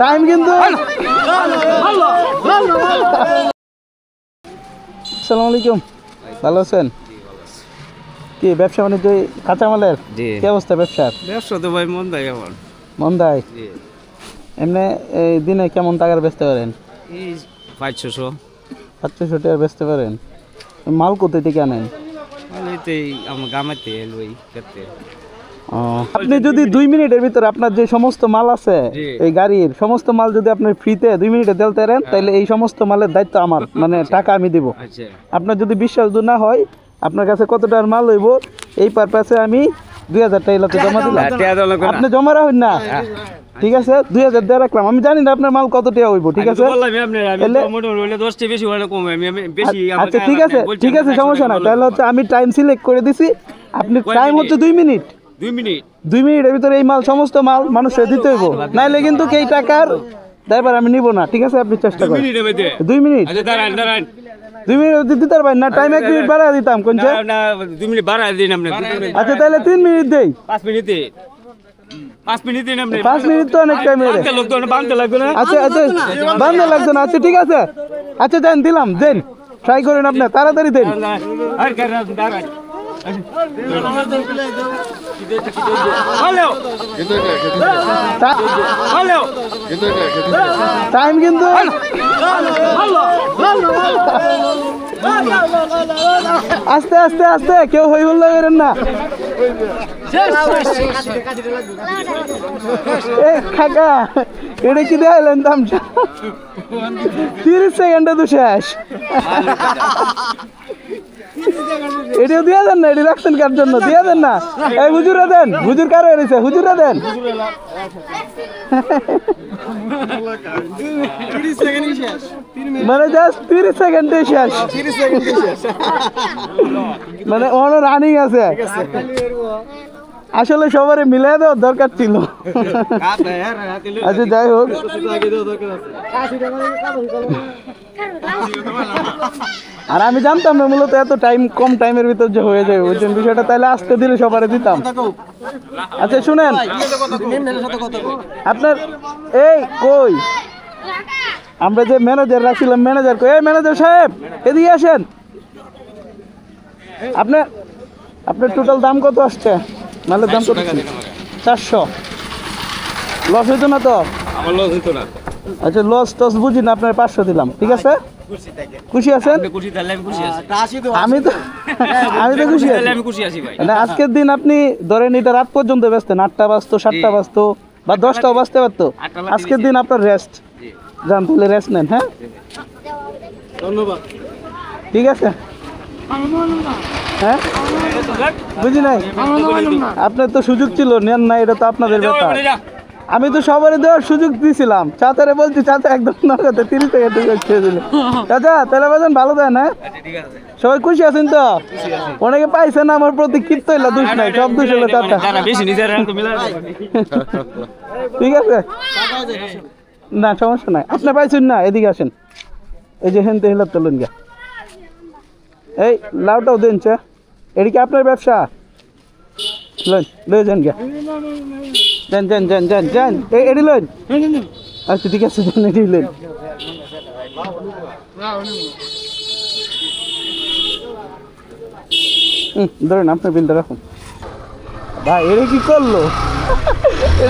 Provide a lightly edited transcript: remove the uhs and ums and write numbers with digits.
Time কিন্তু আসসালামু আলাইকুম, ভালো আছেন? কি ব্যবসা বাণিজ্য কাঁচামালের কি অবস্থা? ব্যবসা তো ভাই মন্দায়। এমনি এই দিনে কেমন টাকার বেচতে পারেন? 500 টাকার বেচতে পারেন। মাল কোথায় থেকে আনেন? আপনি যদি 2 মিনিটের ভিতরে আপনার যে সমস্ত মাল আছে এই গাড়ির সমস্ত মাল যদি আপনি ফ্রিতে 2 মিনিটে দিতে পারেন তাহলে এই সমস্ত মালের দায়িত্ব আমার, মানে টাকা আমি দিব। আপনার যদি বিশ্বাস না হয় আপনার কাছে কত টাকার মাল হইব এই পারপাসে আমি 2000 টাকা এলাকা জমা দিলাম। আপনি জমা রাখুন না, ঠিক আছে? 2000 দিয়ে রাখলাম। আমি জানি না আপনার মাল কত টাকা হইব, ঠিক আছে? আচ্ছা ঠিক আছে, ঠিক আছে, সমস্যা নাই। তাহলে হচ্ছে আমি টাইম সিলেক্ট করে দিছি, আপনি টাইম হচ্ছে 2 মিনিট। 2 মিনিটের ভিতরে এই মাল সমস্ত মাল মানুষের দিতে হইব, নাইলে কিন্তু এই টাকার ড্রাইভার আমি নিব না, ঠিক আছে? আপনি চেষ্টা করেন 2 মিনিট। 2 মিনিট দিতে পারবেন না? টাইম 1 মিনিট বাড়া দিতাম কোনটা? 2 মিনিট বাড়ায় দিন আপনি। আচ্ছা তাহলে 3 মিনিট দেই। 5 মিনিট দিন। 5 মিনিট দিন আপনি। 5 মিনিট তো অনেক টাইম এর। বানতে লাগবে না? আচ্ছা আচ্ছা, বানতে লাগবে না। আচ্ছা ঠিক আছে, আচ্ছা দেন, দিলাম, দেন, ট্রাই করেন আপনি, তাড়াতাড়ি দেন। টাইম কিন্তু আস্তে আস্তে আস্তে, কেউ হই বললে করেন না। কাকা এটা কি দেখাইলেন দামটা? 30 সেকেন্ডে তো শেষ। এটিও দিয়া দেন না, এটি রাখছেন কার জন্য? দিয়া দেন না। এই হুজুরে দেন, হুজুর কারো এসেছে, হুজুরে দেন। মানে জাস্ট 30 সেকেন্ডে শেষ, মানে অনেক রানিং আছে। আসলে সবার মিলাই দেওয়ার দরকার ছিল। আচ্ছা যাই হোক, আর আমি জানতাম না মূলত এত টাইম, কম টাইমের ভিতর যে হয়ে যাবে বুঝছেন বিষয়টা, তাইলে আসতে দিলে সবারে দিতাম। আচ্ছা শুনেন, আপনার এই কই আমরা যে ম্যানেজার রাখছিলাম, ম্যানেজার কই? এই ম্যানেজার সাহেব এদিকে আসেন। আপনার টোটাল দাম কত আসছে? মালের দাম কত? 400। লস হইতো না তো? আমার লস হইতো না। আচ্ছা লস টস বুঝি না, আপনার 500 দিলাম, ঠিক আছে? খুশি আছেন? আমি তো খুশি আছি ভাই। না আজকের দিন আপনি ধরেন এটা রাত পর্যন্ত ব্যস্তেন, 8টা বাজতো, 7টা বাজতো বা 10টাও বাজতে পারতো। আজকের দিন আপনার রেস্ট, যান তাহলে রেস্ট নেন। হ্যাঁ ধন্যবাদ, ঠিক আছে? হ্যাঁ বুঝি নাই, আপনার তো সুযোগ ছিল, নেন না, এটা তো আপনাদের ব্যাপার। আমি তো সবারই দেওয়ার সুযোগ দিয়েছিলাম। চাচারে বলছি, চাচা একদম নগদে 30 সেকেন্ড ছেড়ে দিল। চাচা তাহলে বাজান ভালো দেন। হ্যাঁ সবাই খুশি আছেন তো? অনেকে পাইছেন আমার প্রতি কীর্ত হইলো, দোষ নাই, সব দোষ হলো চাচা। ঠিক আছে, না সমস্যা নাই। আপনি পাইছেন না, এদিকে আসেন। এই যে হেনতে হেলার তোলেন গা, এই লাউটাও দেন। চা এদিকে আপনার ব্যবসা, লই যান গা, যান যান যান যান যান, এটি লইন। আচ্ছা ঠিক আছে, যান এটি লইন। ধরেন আপনার বিলটা রাখুন। ভাই এরা কি করলো?